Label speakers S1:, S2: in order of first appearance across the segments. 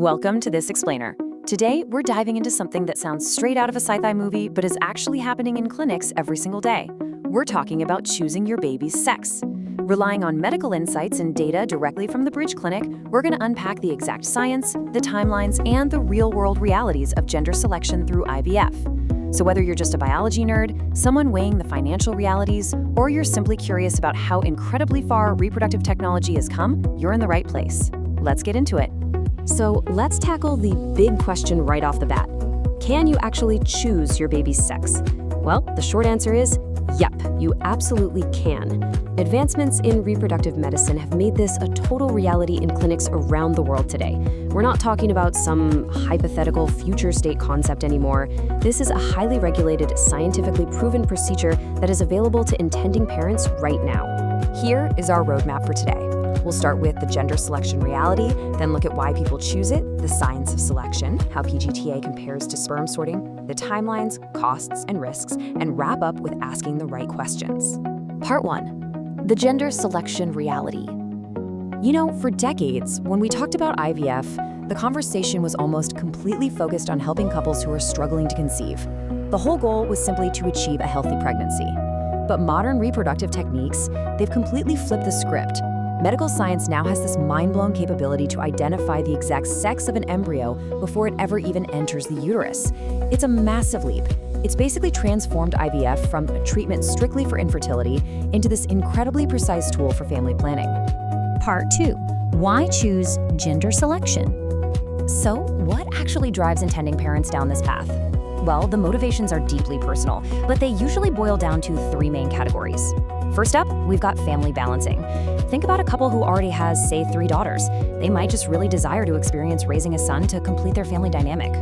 S1: Welcome to This Explainer. Today, we're diving into something that sounds straight out of a sci-fi movie, but is actually happening in clinics every single day. We're talking about choosing your baby's sex. Relying on medical insights and data directly from the Bridge Clinic, we're going to unpack the exact science, the timelines, and the real-world realities of gender selection through IVF. So whether you're just a biology nerd, someone weighing the financial realities, or you're simply curious about how incredibly far reproductive technology has come, you're in the right place. Let's get into it. So let's tackle the big question right off the bat. Can you actually choose your baby's sex? Well, the short answer is yep, you absolutely can. Advancements in reproductive medicine have made this a total reality in clinics around the world today. We're not talking about some hypothetical future state concept anymore. This is a highly regulated, scientifically proven procedure that is available to intending parents right now. Here is our roadmap for today. We'll start with the gender selection reality, then look at why people choose it, the science of selection, how PGTA compares to sperm sorting, the timelines, costs, and risks, and wrap up with asking the right questions. Part 1. The gender selection reality. You know, for decades, when we talked about IVF, the conversation was almost completely focused on helping couples who are struggling to conceive. The whole goal was simply to achieve a healthy pregnancy. But modern reproductive techniques, they've completely flipped the script. Medical science now has this mind-blowing capability to identify the exact sex of an embryo before it ever even enters the uterus. It's a massive leap. It's basically transformed IVF from a treatment strictly for infertility into this incredibly precise tool for family planning.
S2: Part 2. Why choose gender selection?
S1: So, what actually drives intending parents down this path? Well, the motivations are deeply personal, but they usually boil down to 3 main categories. First up, we've got family balancing. Think about a couple who already has, say, 3 daughters. They might just really desire to experience raising a son to complete their family dynamic.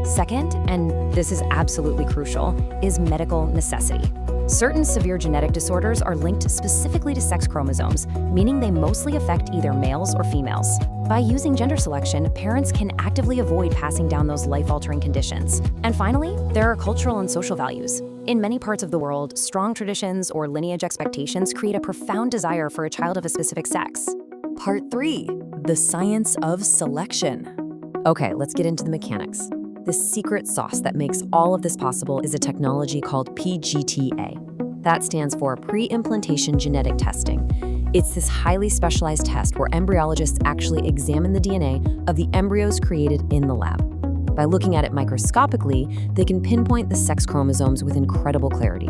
S1: Second, and this is absolutely crucial, is medical necessity. Certain severe genetic disorders are linked specifically to sex chromosomes, meaning they mostly affect either males or females. By using gender selection, parents can actively avoid passing down those life-altering conditions. And finally, there are cultural and social values. In many parts of the world, strong traditions or lineage expectations create a profound desire for a child of a specific sex. Part 3. The science of selection. Okay, let's get into the mechanics. The secret sauce that makes all of this possible is a technology called PGTA. That stands for preimplantation genetic testing. It's this highly specialized test where embryologists actually examine the DNA of the embryos created in the lab. By looking at it microscopically, they can pinpoint the sex chromosomes with incredible clarity.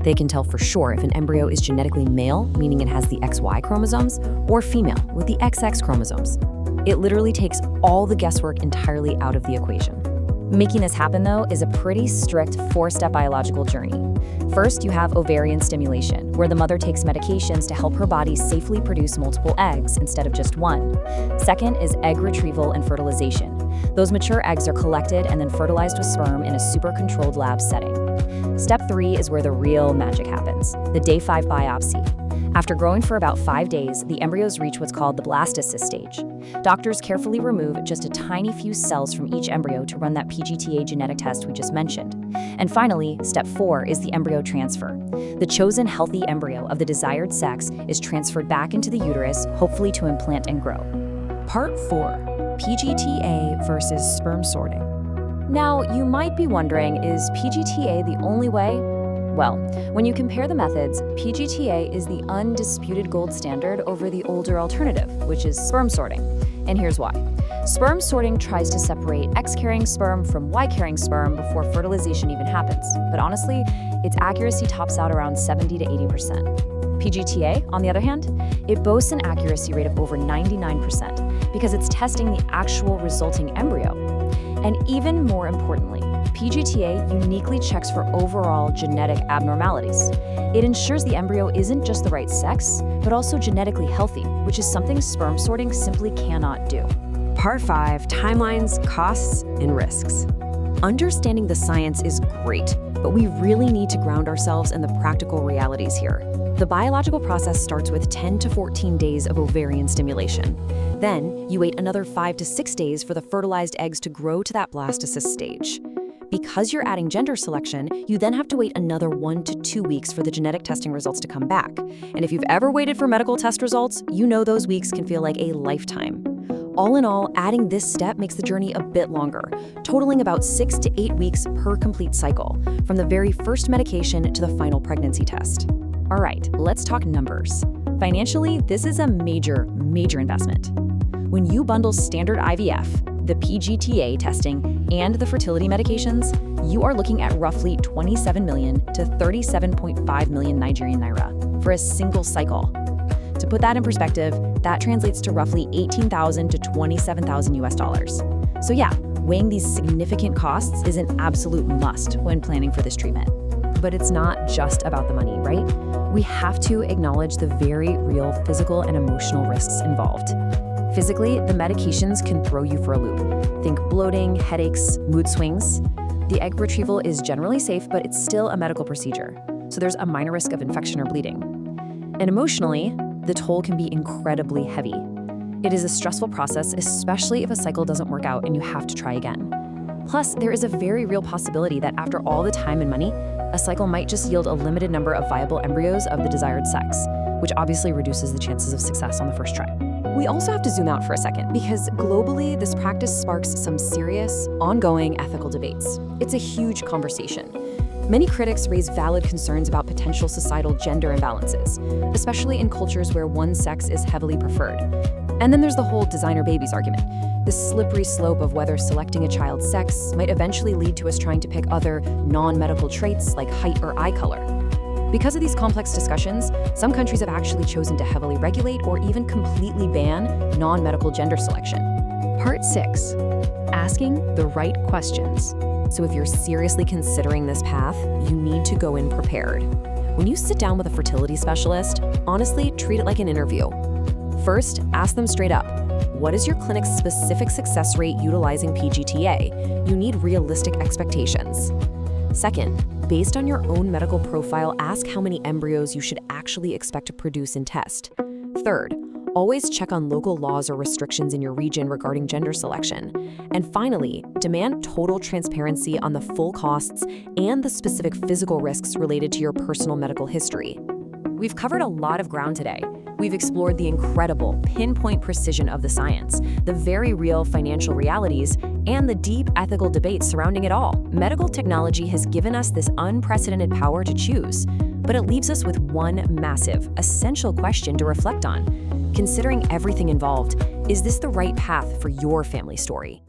S1: They can tell for sure if an embryo is genetically male, meaning it has the XY chromosomes, or female with the XX chromosomes. It literally takes all the guesswork entirely out of the equation. Making this happen, though, is a pretty strict 4-step biological journey. First, you have ovarian stimulation, where the mother takes medications to help her body safely produce multiple eggs instead of just one. Second is egg retrieval and fertilization. Those mature eggs are collected and then fertilized with sperm in a super-controlled lab setting. Step 3 is where the real magic happens, the day 5 biopsy. After growing for about 5 days, the embryos reach what's called the blastocyst stage. Doctors carefully remove just a tiny few cells from each embryo to run that PGTA genetic test we just mentioned. And finally, step 4 is the embryo transfer. The chosen healthy embryo of the desired sex is transferred back into the uterus, hopefully to implant and grow. Part 4. PGTA versus sperm sorting. Now, you might be wondering, is PGTA the only way? Well, when you compare the methods, PGTA is the undisputed gold standard over the older alternative, which is sperm sorting. And here's why. Sperm sorting tries to separate X-carrying sperm from Y-carrying sperm before fertilization even happens. But honestly, its accuracy tops out around 70 to 80%. PGTA, on the other hand, it boasts an accuracy rate of over 99% because it's testing the actual resulting embryo. And even more importantly, PGTA uniquely checks for overall genetic abnormalities. It ensures the embryo isn't just the right sex, but also genetically healthy, which is something sperm sorting simply cannot do. Part 5. Timelines, costs, and risks. Understanding the science is great, but we really need to ground ourselves in the practical realities here. The biological process starts with 10 to 14 days of ovarian stimulation. Then, you wait another 5 to 6 days for the fertilized eggs to grow to that blastocyst stage. Because you're adding gender selection, you then have to wait another 1 to 2 weeks for the genetic testing results to come back. And if you've ever waited for medical test results, you know those weeks can feel like a lifetime. All in all, adding this step makes the journey a bit longer, totaling about 6 to 8 weeks per complete cycle, from the very first medication to the final pregnancy test. All right, let's talk numbers. Financially, this is a major investment. When you bundle standard IVF, the PGTA testing, and the fertility medications, you are looking at roughly 27 million to 37.5 million Nigerian naira for a single cycle. To put that in perspective, that translates to roughly 18,000 to 27,000 US dollars. So yeah, weighing these significant costs is an absolute must when planning for this treatment. But it's not just about the money, right? We have to acknowledge the very real physical and emotional risks involved. Physically, the medications can throw you for a loop. Think bloating, headaches, mood swings. The egg retrieval is generally safe, but it's still a medical procedure, so there's a minor risk of infection or bleeding. And emotionally, the toll can be incredibly heavy. It is a stressful process, especially if a cycle doesn't work out and you have to try again. Plus, there is a very real possibility that after all the time and money, a cycle might just yield a limited number of viable embryos of the desired sex, which obviously reduces the chances of success on the first try. We also have to zoom out for a second, because globally, this practice sparks some serious, ongoing ethical debates. It's a huge conversation. Many critics raise valid concerns about potential societal gender imbalances, especially in cultures where one sex is heavily preferred. And then there's the whole designer babies argument, this slippery slope of whether selecting a child's sex might eventually lead to us trying to pick other non-medical traits like height or eye color. Because of these complex discussions, some countries have actually chosen to heavily regulate or even completely ban non-medical gender selection. Part 6. Asking the right questions. So if you're seriously considering this path, you need to go in prepared. When you sit down with a fertility specialist, honestly, treat it like an interview. First, ask them straight up, what is your clinic's specific success rate utilizing PGTA? You need realistic expectations. Second, based on your own medical profile, ask how many embryos you should actually expect to produce in test. Third, always check on local laws or restrictions in your region regarding gender selection. And finally, demand total transparency on the full costs and the specific physical risks related to your personal medical history. We've covered a lot of ground today. We've explored the incredible, pinpoint precision of the science, the very real financial realities, and the deep ethical debates surrounding it all. Medical technology has given us this unprecedented power to choose, but it leaves us with one massive, essential question to reflect on. Considering everything involved, is this the right path for your family story?